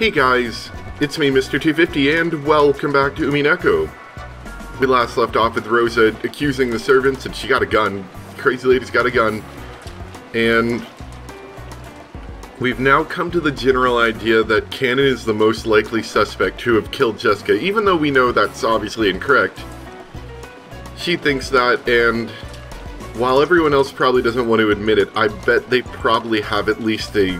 Hey guys, it's me, Mr. 250, and welcome back to Umineko. We last left off with Rosa accusing the servants, and she got a gun. Crazy lady's got a gun. And we've now come to the general idea that Cannon is the most likely suspect to have killed Jessica, even though we know that's obviously incorrect. She thinks that, and while everyone else probably doesn't want to admit it, I bet they probably have at least a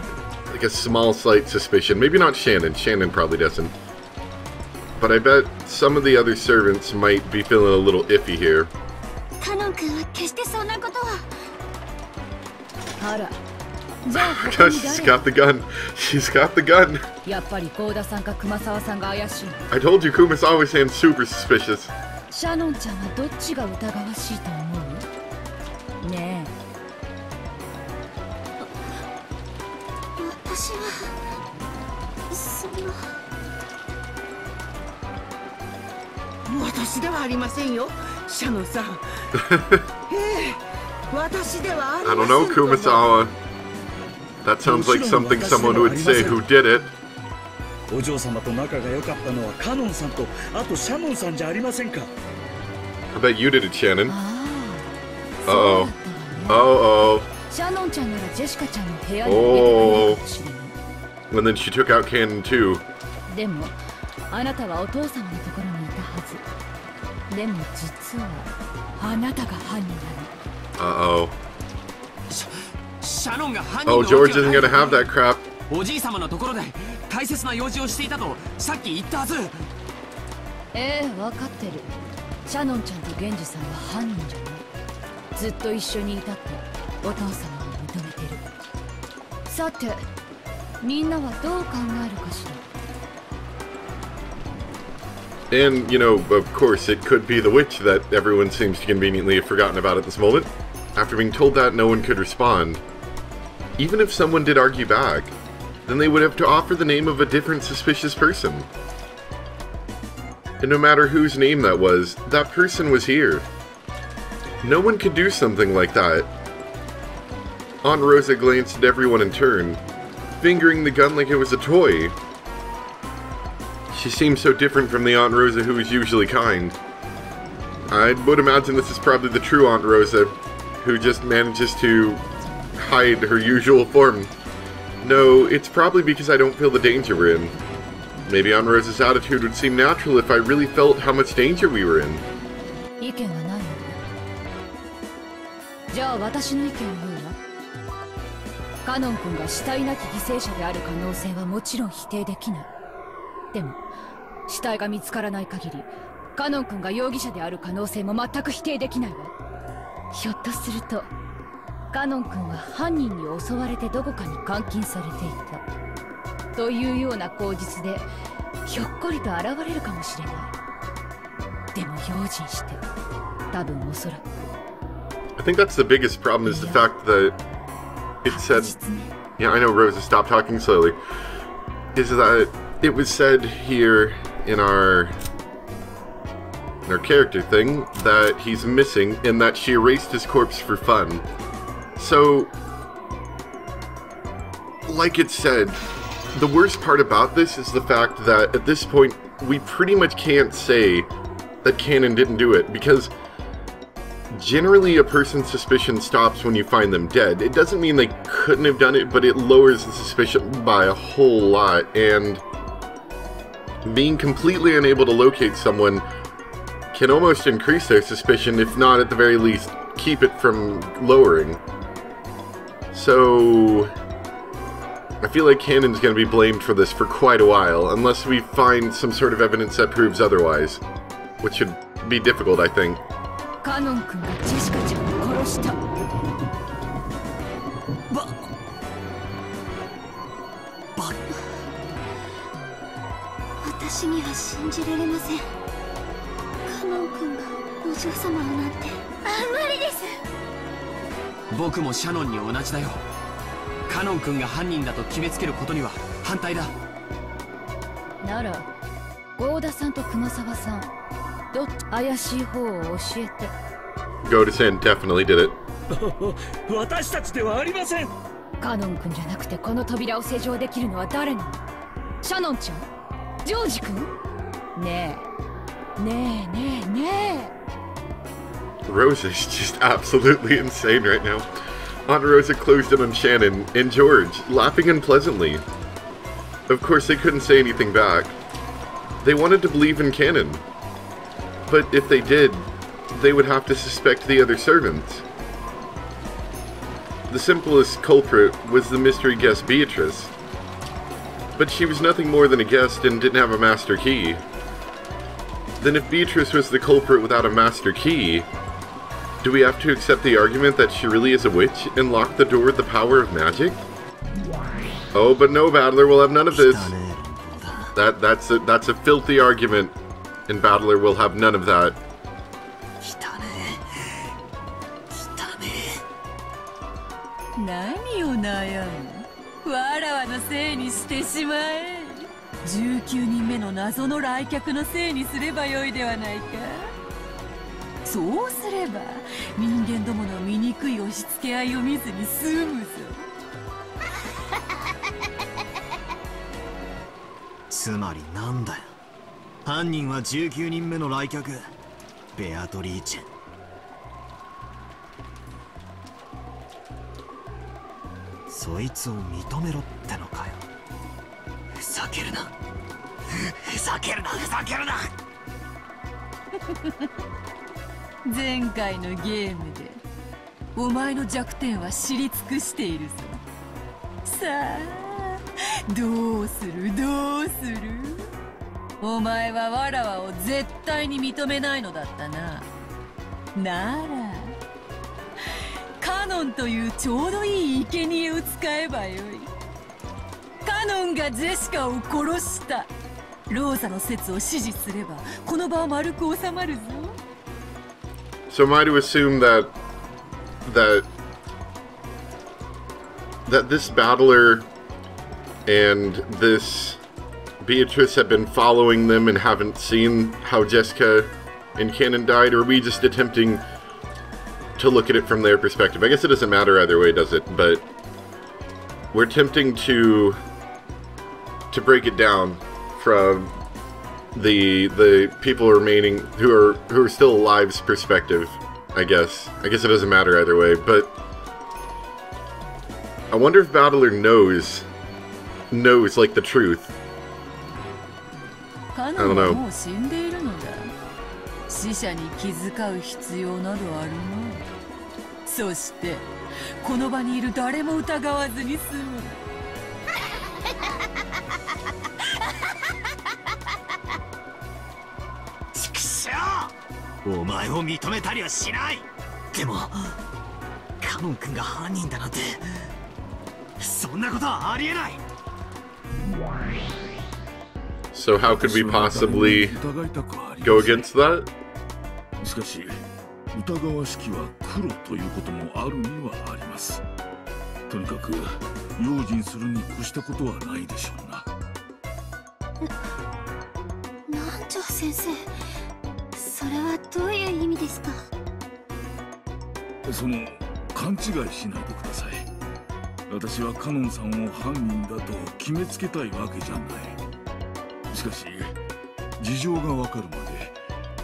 small slight suspicion. Maybe not Shannon. Shannon probably doesn't. But I bet some of the other servants might be feeling a little iffy here. Because she's got the gun. She's got the gun. I told you Kumasawa sounds super suspicious. I don't know, Kumasawa. That sounds like something someone would say who did it. I bet you did it, Shannon. Uh-oh. Uh-oh. Oh. And then she took out Cannon too. Uh-oh. Oh, George isn't gonna have that crap. And, you know, of course, it could be the witch that everyone seems to conveniently have forgotten about at this moment. After being told that, no one could respond. Even if someone did argue back, then they would have to offer the name of a different suspicious person. And no matter whose name that was, that person was here. No one could do something like that. Aunt Rosa glanced at everyone in turn, fingering the gun like it was a toy. She seems so different from the Aunt Rosa who is usually kind. I would imagine this is probably the true Aunt Rosa, who just manages to hide her usual form. No, it's probably because I don't feel the danger we're in. Maybe Aunt Rosa's attitude would seem natural if I really felt how much danger we were in. I think that's the biggest problem, is the fact that it said, yeah, I know Rosa, stop talking slowly, is that it was said here in our character thing that he's missing and that she erased his corpse for fun. So, like it said, the worst part about this is the fact that at this point we pretty much can't say that Cannon didn't do it, because generally a person's suspicion stops when you find them dead. It doesn't mean they couldn't have done it, but it lowers the suspicion by a whole lot, and being completely unable to locate someone can almost increase their suspicion, if not at the very least keep it from lowering. So I feel like Cannon's going to be blamed for this for quite a while, unless we find some sort of evidence that proves otherwise, which should be difficult, I think. Goda-san definitely did it. 私たちではありません。カノン君じゃなくてこの扉を施錠できるのは誰なの？シャノンちゃん、ジョージ君、ねえねえねえねえ。 Rosa's just absolutely insane right now. Aunt Rosa closed in on Shannon and George, laughing unpleasantly. Of course, they couldn't say anything back. They wanted to believe in Canon. But if they did, they would have to suspect the other servants. The simplest culprit was the mystery guest Beatrice. But she was nothing more than a guest and didn't have a master key. Then if Beatrice was the culprit without a master key, do we have to accept the argument that she really is a witch and lock the door with the power of magic? Oh, but no, Battler, we'll have none of this. That's a filthy argument, and Battler will have none of that. 何を悩む。わらわのせいにしてしまえ。19人目の謎の来客のせいにすればよいではないか。そうすれば人間どもの醜い押し付け合いを見ずに済むぞ。つまりなんだよ。犯人は19人目の来客、ベアトリーチェ。そいつを認めろってのかよ。ふざけるな。ふざけるな、ふざけるな。前回のゲームでお前の弱点は知り尽くしているぞ。さあどうするどうする。お前はわらわを絶対に認めないのだったな。ならカノンというちょうどいい生贄を使えばよい。カノンがジェシカを殺した。ローザの説を支持すればこの場は丸く収まるぞ。So am I to assume that this battler and this Beatrice have been following them and haven't seen how Jessica and Canon died, or are we just attempting to look at it from their perspective? I guess it doesn't matter either way, does it? But we're attempting to break it down from the people remaining who are still alive's perspective. I guess it doesn't matter either way, but I wonder if Battler knows like the truth. I don't know. 死んでいるのだ。死者に気遣う必要などあるまい。そしてこの場にいる誰も疑わずに済む。ちくしょう、お前を認めたりはしない。でもカノン君が犯人だなんて、そんなことはありえない。 So how could we possibly go against that? しかし疑わしきは黒ということもあるにはあります。とにかく用心するに越したことはないでしょうな。南條先生、それはどういう意味ですか？その勘違いしないでください。私はカノンさんを犯人だと決めつけたいわけじゃない。しかし事情がわかるまで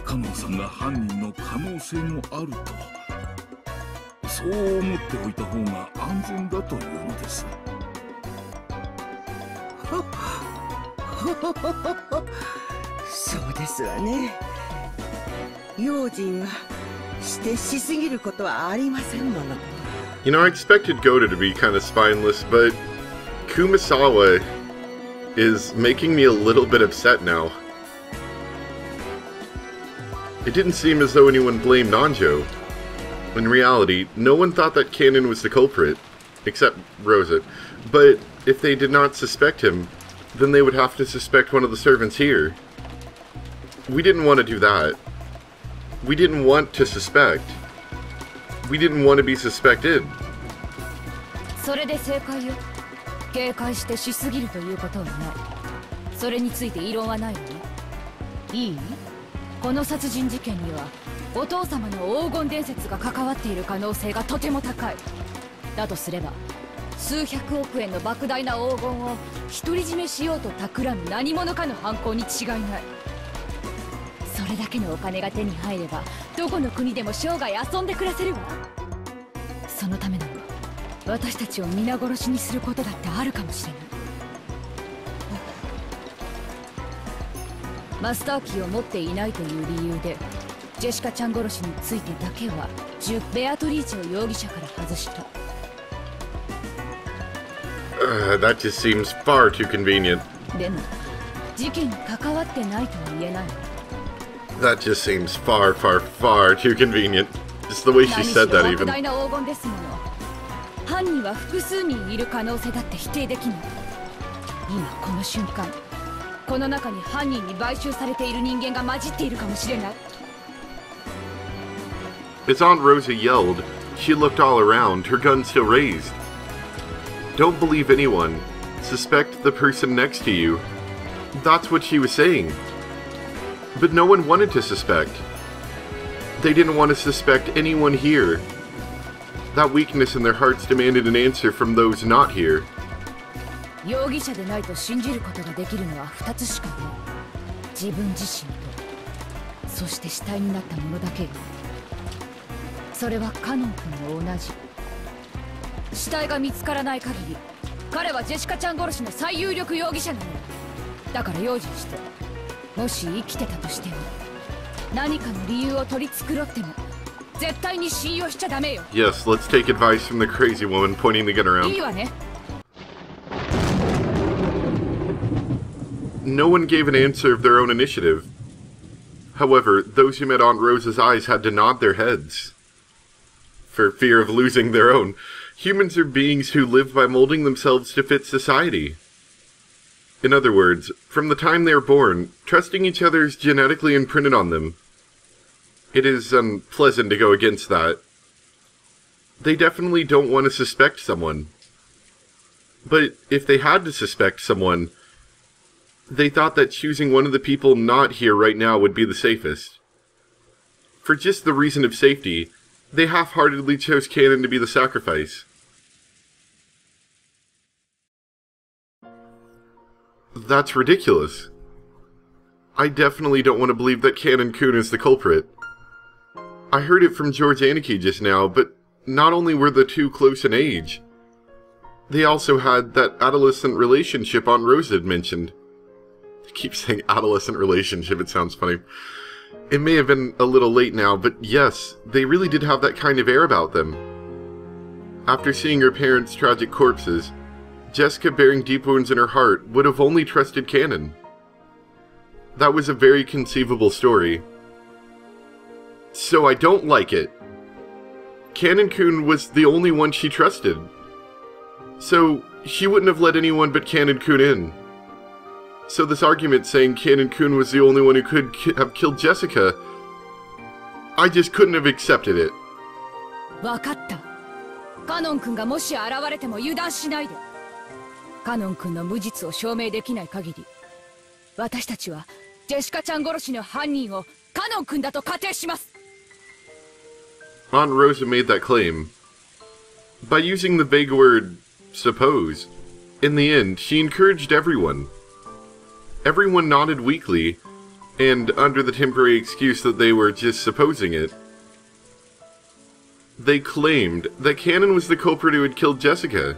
カノンさんが犯人の可能性もあると、そう思っておいた方が安全だというのです。そうですわね。用心はしてしすぎることはありませんもの。You know, I expected Goda to be kind of spineless, but Kumasawa is making me a little bit upset now. It didn't seem as though anyone blamed Nanjo. In reality, no one thought that Canon was the culprit, except Rosa. But if they did not suspect him, then they would have to suspect one of the servants here. We didn't want to do that. We didn't want to suspect. We didn't want to be suspected. それで正解よ。警戒してしすぎるということはない。それについて異論はないわね。いい？この殺人事件にはお父様の黄金伝説が関わっている可能性がとても高い。だとすれば数百億円の莫大な黄金を独り占めしようと企む何者かの犯行に違いない。それだけのお金が手に入ればどこの国でも生涯遊んで暮らせるわ。そのためなら私たちを皆殺しにすることだってあるかもしれない。マスターキーを持っていないという理由でジェシカちゃん殺しについてだけはベアトリーチェを容疑者から外した。That just seems far too convenient. でも事件に関わってないとは言えない。 That just seems far, far, far too convenient. Just the way she said that even. 莫大な黄金ですもの。犯人は複数人いる可能性だって否定できない。今この瞬間この中に犯人に買収されている人間が混じっているかもしれない。 As Aunt Rosa yelled, she looked all around, her gun still raised. Don't believe anyone. Suspect the person next to you. That's what she was saying. But no one wanted to suspect. They didn't want to suspect anyone here. That weakness in their hearts demanded an answer from those not here. 容疑者でないと信じることができるのは2つしかない。自分自身と、そして死体になったものだけよ。それはカノン君も同じ。死体が見つからない限り彼はジェシカちゃん殺しの最有力容疑者なのよ。だから用心して、もし生きてたとしても何かの理由を取り繕っても絶対に信用しちゃダメよ。 Yes, let's take advice from the crazy woman pointing the gun around. いいわね。 No one gave an answer of their own initiative. However, those who met Aunt Rosa's eyes had to nod their heads, for fear of losing their own. Humans are beings who live by molding themselves to fit society. In other words, from the time they are born, trusting each other is genetically imprinted on them. It is unpleasant to go against that. They definitely don't want to suspect someone. But if they had to suspect someone, they thought that choosing one of the people not here right now would be the safest. For just the reason of safety, they half-heartedly chose Cannon to be the sacrifice. That's ridiculous. I definitely don't want to believe that Cannon-kun is the culprit. I heard it from George Aniki just now, but not only were the two close in age, they also had that adolescent relationship Aunt Rosa had mentioned. I keep saying adolescent relationship, it sounds funny. It may have been a little late now, but yes, they really did have that kind of air about them. After seeing her parents' tragic corpses, Jessica, bearing deep wounds in her heart, would have only trusted Cannon. That was a very conceivable story. So I don't like it. Cannon-kun was the only one she trusted. So she wouldn't have let anyone but Cannon-kun in. So this argument saying Cannon-kun was the only one who could have killed Jessica, I just couldn't have accepted it. わかった。カノン君がもし現れても油断しないで。カノン君の無実を証明できない限り、私たちはジェシカちゃん殺しの犯人をカノン君だと仮定します。 Aunt Rosa made that claim. By using the vague word, suppose, in the end, she encouraged everyone. Everyone nodded weakly, and under the temporary excuse that they were just supposing it, they claimed that Cannon was the culprit who had killed Jessica.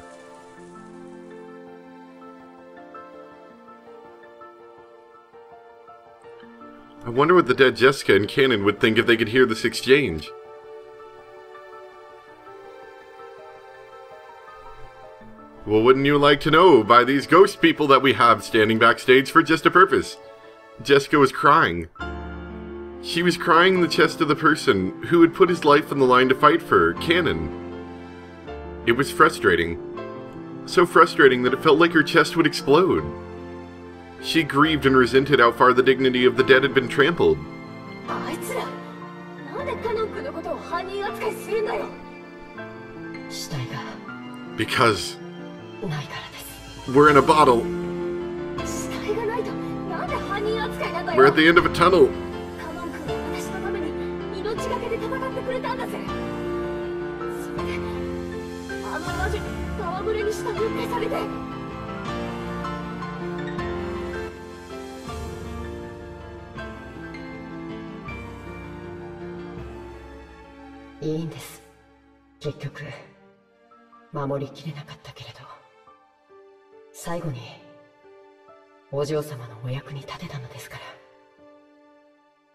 I wonder what the dead Jessica and Cannon would think if they could hear this exchange. Well, wouldn't you like to know by these ghost people that we have standing backstage for just a purpose? Jessica was crying. She was crying in the chest of the person who had put his life on the line to fight for her, Cannon. It was frustrating. So frustrating that it felt like her chest would explode. She grieved and resented how far the dignity of the dead had been trampled. Because we're in a bottle. We're at the end of a tunnel. いいんです。結局守りきれなかったけれど、最後にお嬢様のお役に立てたのですから。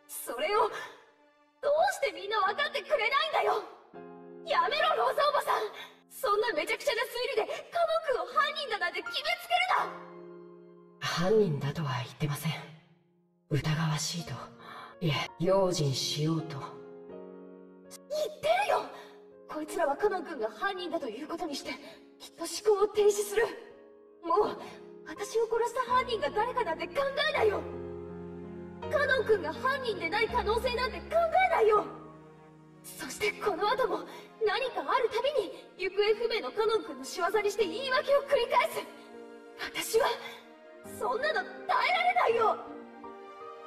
それをどうしてみんな分かってくれないんだよ。やめろローザおばさん。そんなめちゃくちゃな推理でカノン君を犯人だなんて決めつけるな。犯人だとは言ってません。疑わしいと、いえ用心しようと。言ってるよ。こいつらはカノン君が犯人だということにしてきっと思考を停止する。もう私を殺した犯人が誰かなんて考えないよ。カノン君が犯人でない可能性なんて考えないよ。そしてこの後も何かあるたびに行方不明のカノン君の仕業にして言い訳を繰り返す。私はそんなの耐えられないよ。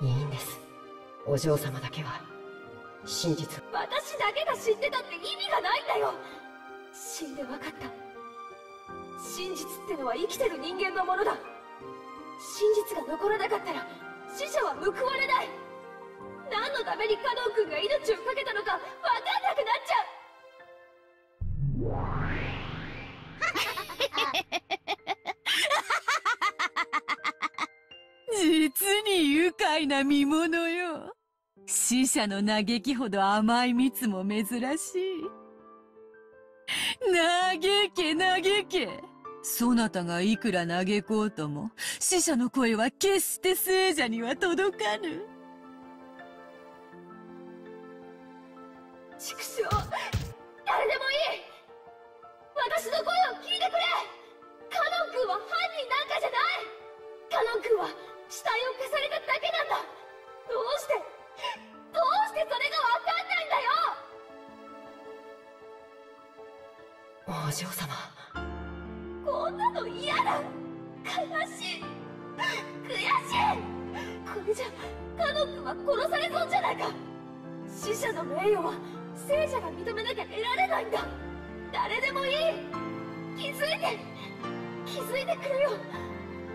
いいんです。お嬢様だけは真実。私だけが知ってたって意味がないんだよ。死んで分かった。真実ってのは生きてる人間のものだ。真実が残らなかったら死者は報われない。何のためにカノン君が命を懸けたのか分かんなくなっちゃう。実に愉快な見物よ。死者の嘆きほど甘い蜜も珍しい。嘆け嘆け。そなたがいくら嘆こうとも死者の声は決して聖者には届かぬ。畜生、誰でもいい。私の声を聞いてくれ。カノン君は犯人なんかじゃない。カノン君は死体を消されただけなんだ。どうしてそれが分かんないんだよ。お嬢様、こんなの嫌だ。悲しい、悔しい。これじゃカノン君は殺されそうじゃないか。死者の名誉は聖者が認めなきゃ得られないんだ。誰でもいい。気づいてくれよ。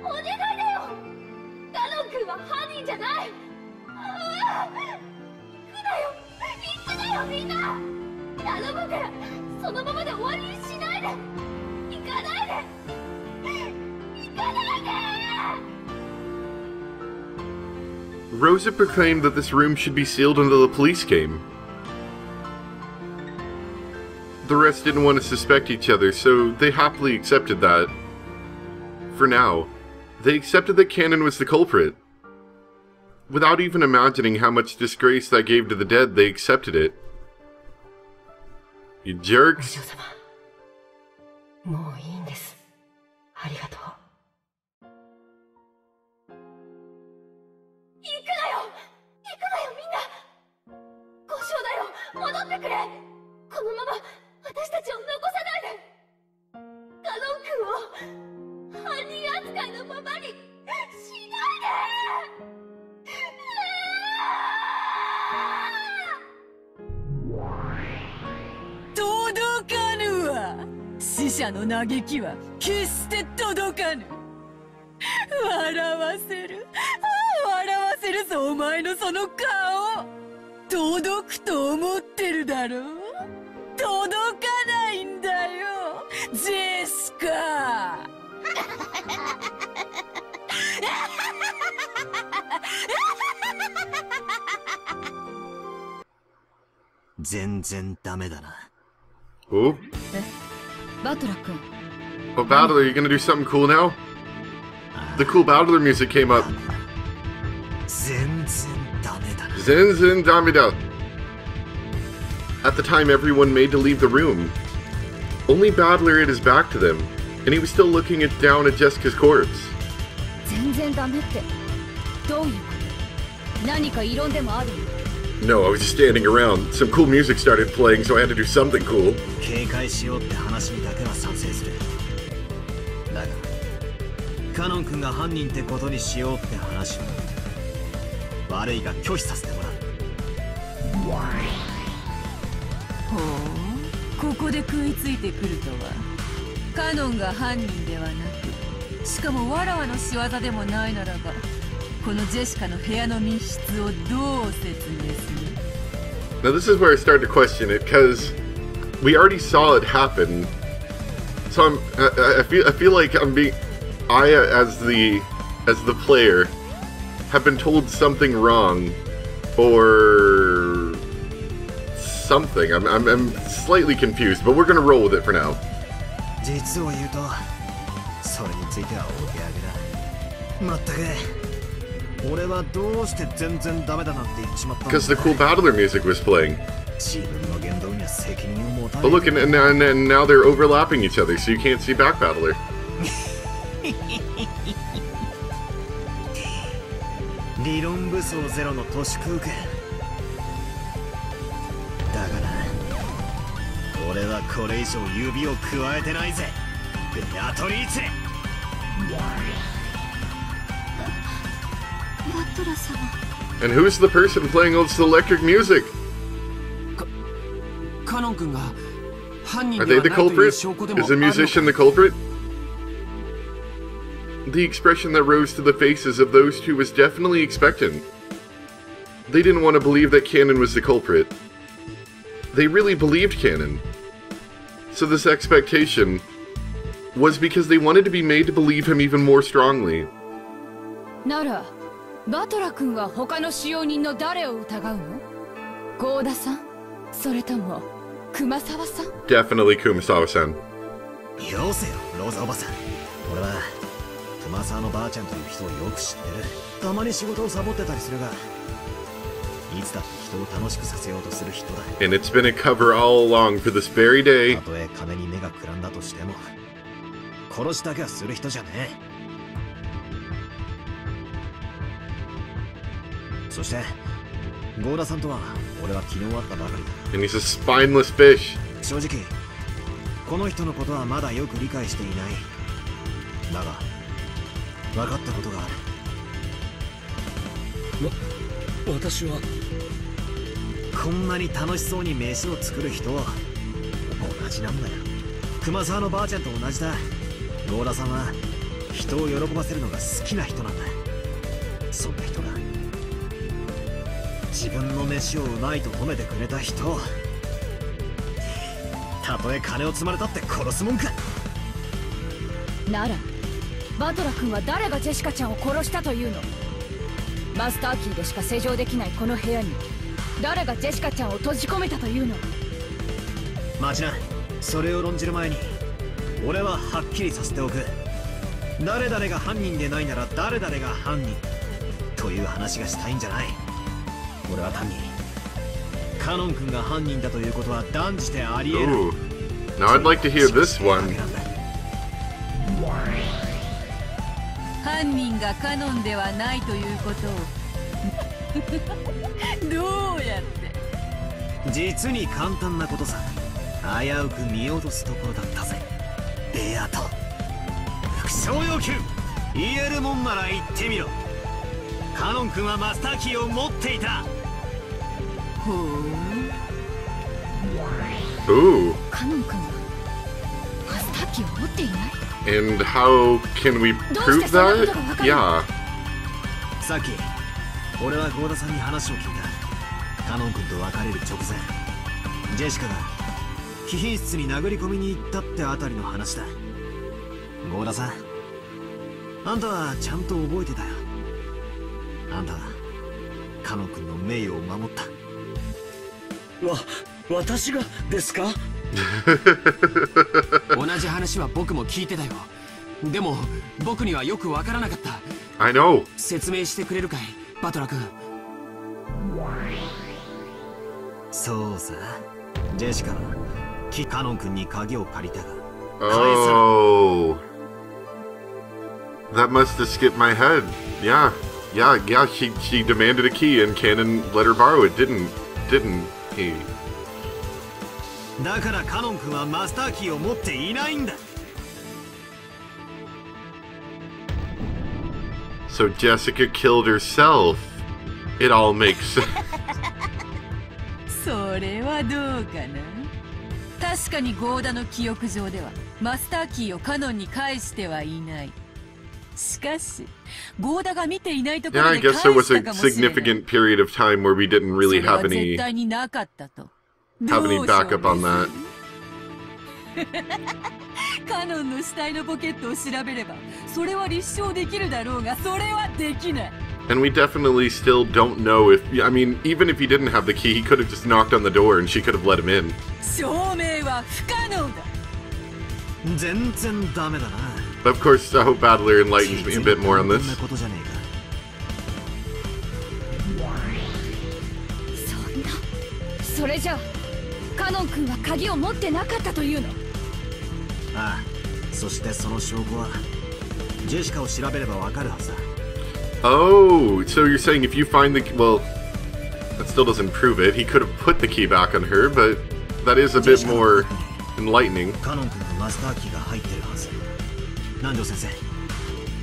お願いだよ。カノン君は犯人じゃない。行くなよみんな。頼むからそのままで終わりにしないで。行かないで。Rosa proclaimed that this room should be sealed until the police came. The rest didn't want to suspect each other, so they happily accepted that. For now, they accepted that Cannon was the culprit. Without even imagining how much disgrace that gave to the dead, they accepted it. You jerks. もういいんです。ありがとう。行くなよみんな。交渉だよ、戻ってくれ。このまま私たちを残さないで。カノン君を犯人扱いのままにしないで。届かぬわ。死者の嘆きは決して届かぬ。笑わせるぞお前のその顔。届くと思ってるだろう。届かないんだよジェシカ。全然ダメだな。Oh? バトラ君。 Oh, Battler, you gonna do something cool now? The cool Battler music came up. 全然ダメだな。全然ダメだ. At the time, everyone made to leave the room. Only Battler had his back to them, and he was still looking down at Jessica's corpse. 全然ダメってどういうこと？何か異論でもある？ No, I was just standing around. Some cool music started playing, so I had to do something cool. 警戒しようって話にだけは賛成する。だがカノン君が犯人ってことにしようって話は悪いが拒否させてもらう。ほう、ここで食いついてくるとは。カノンが犯人ではなく、しかもわらわの仕業でもないならば、このジェシカの部屋の密室をどう説明する？ Now this is where I start to question it, because we already saw it happen. So I feel like I'm being, as the player, have been told something wrong, or something. I'm slightly confused, but we're gonna roll with it for now. Because the cool battler music was playing. But look, and now they're overlapping each other, so you can't see back battler. 理論武装ゼロの都市空間だから俺はこれ以上指を加えてないぜベアトリーチェ。バトラ様。 And who's the person playing all this electric music? カノン君が犯人 Are で they は the ないという culprit? 証拠でも Is the あるの musician the culprit? The expression that rose to the faces of those two was definitely expectant. They didn't want to believe that Cannon was the culprit. They really believed Cannon. So this expectation was because they wanted to be made to believe him even more strongly. ならバトラ君は他の使用人の誰を疑うの？ゴーダさん？それとも熊沢さん？ Definitely Kumasawa-san. よせよローザおばさん。俺は熊沢のばあちゃんという人をよく知ってる。たまに仕事をサボってたりするが、いつだって人を楽しくさせようとする人だ。 And it's been a cover all along for this very day. たとえ金に目がくらんだとしても、殺しだけはする人じゃねえ。そしてゴーダさんとは俺は昨日会ったばかりだ。 And he's a spineless fish. 正直この人のことはまだよく理解していない。だが分かったことがある。私はこんなに楽しそうに飯を作る人同じなんだよ。熊沢のばあちゃんと同じだ。ゴーダさんは人を喜ばせるのが好きな人なんだ。そんな人が自分の飯をうまいと褒めてくれた人、たとえ金を積まれたって殺すもんか。ならバトラ君は誰がジェシカちゃんを殺したというの？マスターキーでしか施錠できないこの部屋に誰がジェシカちゃんを閉じ込めたというの？待ちな。それを論じる前に俺ははっきりさせておく。誰々が犯人でないなら誰々が犯人という話がしたいんじゃない。俺は単にカノン君が犯人だということは断じてありえない。 Ooh. Now I'd like to hear this one. 犯人がカノンではないということをどうやって。実に簡単なことさ。危うく見落とすところだったぜベアト。副将要求言えるもんなら言ってみろ。カノン君はマスターキーを持っていた。ほう。 Ooh. カノン君はマスターキーを持っていない？ And how can we prove that? Yeah. さっき俺はゴーダさんに話を聞いた。カノン君と別れる直前ジェシカが貴賓室に殴り込みに行ったってあたりの話だ。ゴーダさん、あんたはちゃんと覚えてたよ。あんたはカノン君の名誉を守った。私がですか？同じ話は僕も聞いてたよ。でも僕にはよくわからなかった。 I know. 説明してくれるかいバトラ君。そうさ、ジェシカはカノン君に鍵を借りたが Oh. That must have skipped my head. Yeah. She demanded a key and Cannon let her borrow it, didn't he? だからカノン君はマスターキーを持っていないんだ。 So Jessica killed herself. It all makes sense. それはどうかな。確かにゴーダの記憶上ではマスターキーをカノンに返してはいない。しかし、ゴーダが見ていないとこ Yeah, ろ I で guess there 返 was した a かもしれない。significant period of time where we didn't そ really れは have 絶 any 対になかったと。 have any backup on that. カノンの死体のポケットを調べれば、それは立証できるだろうが、それはできない。 And we definitely still don't know if, I mean, even if he didn't have the key, he could have just knocked on the door and she could have let him in. 証明は不可能だ。全然ダメだな。 But of course, I hope Battler enlightens me a bit more on こ this. んなことじゃねそんな。それじゃあ、カノン君は鍵を持ってなかったというの？えか。ああ、そしてその証拠はジェシカを調べればわかるはずだ。 Oh, so you're saying if you find the, well, that still doesn't prove it. He could have put the key back on her, but that is a bit more enlightening. カノン君のマスターキーが入ってるはず。南條先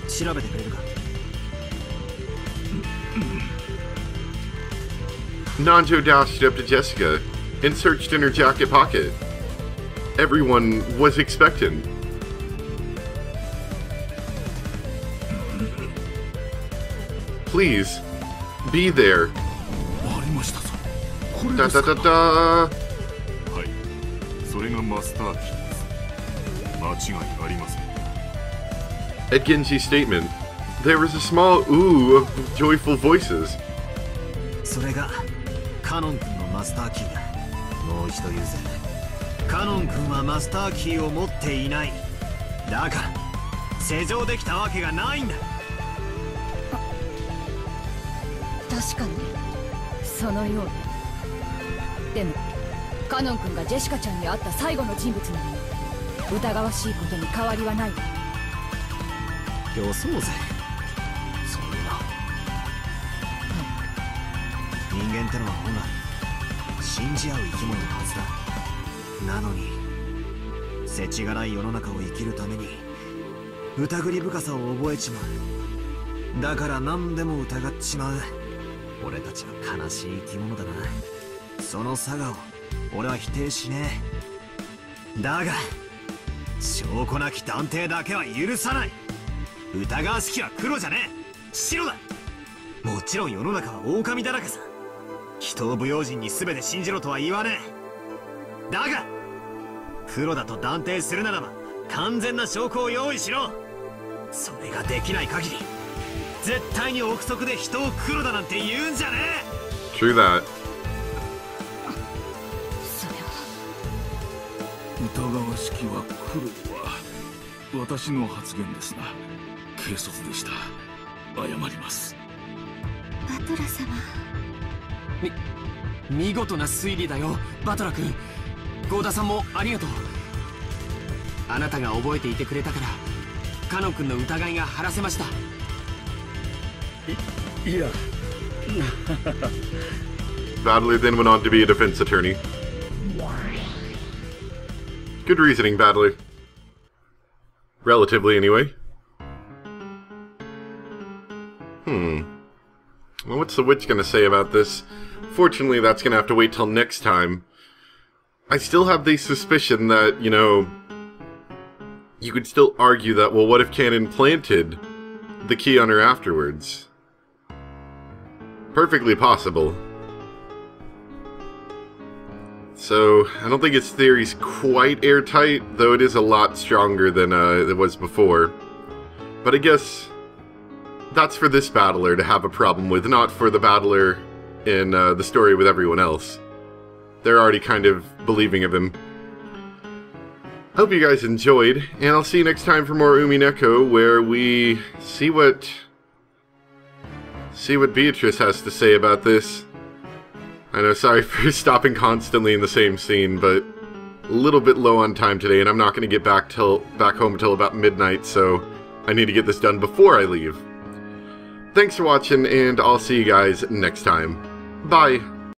生、調べてくれるか。 Nanjo dashed up to Jessica and searched in her jacket pocket. Everyone was expectant. Please, be there. ありましたぞ。これ Da です da か。 da da. はい。それがマスターキーです。間違いありません。 At Genji's statement, there was a small ooh of joyful voices. それがカノン君のマスターキーだ。もう一度言うぜ。カノン君はマスターキーを持っていない。だから施錠できたわけがないんだ。確かにそのようだ。でもカノン君がジェシカちゃんに会った最後の人物なのに疑わしいことに変わりはないわ。予想ぜ。そういうの人間ってのは本来信じ合う生き物のはずだ。なのに世知辛い世の中を生きるために疑り深さを覚えちまう。だから何でも疑っちまう。俺たちは悲しい生き物だな。その差がを俺は否定しねえ。だが証拠なき断定だけは許さない。疑わしきは黒じゃねえ、白だ。もちろん世の中は狼だらけさ。人を不用心に全て信じろとは言わねえ。だが黒だと断定するならば完全な証拠を用意しろ。それができない限り絶対に憶測で人を黒だなんて言うんじゃねえ。 True that. それは疑わしきは黒は私の発言ですな。軽率でした。謝ります。バトラ様。見事な推理だよ、バトラ君。ゴーダさんもありがとう。あなたが覚えていてくれたからカノン君の疑いが晴らせました。いや。Battler then went on to be a defense attorney. Good reasoning, Battler. Relatively, anyway. Well, what's the witch gonna say about this? Fortunately, that's gonna have to wait till next time. I still have the suspicion that, you know, you could still argue that, well, what if Canon planted the key on her afterwards? Perfectly possible. So, I don't think its theory's quite airtight, though it is a lot stronger than it was before. But I guess that's for this battler to have a problem with, not for the battler in the story with everyone else. They're already kind of believing of him. Hope you guys enjoyed, and I'll see you next time for more Umineko, where we see what Beatrice has to say about this. I know, sorry for stopping constantly in the same scene, but a little bit low on time today, and I'm not going to get back home until about midnight, so I need to get this done before I leave. Thanks for watching, and I'll see you guys next time. Bye!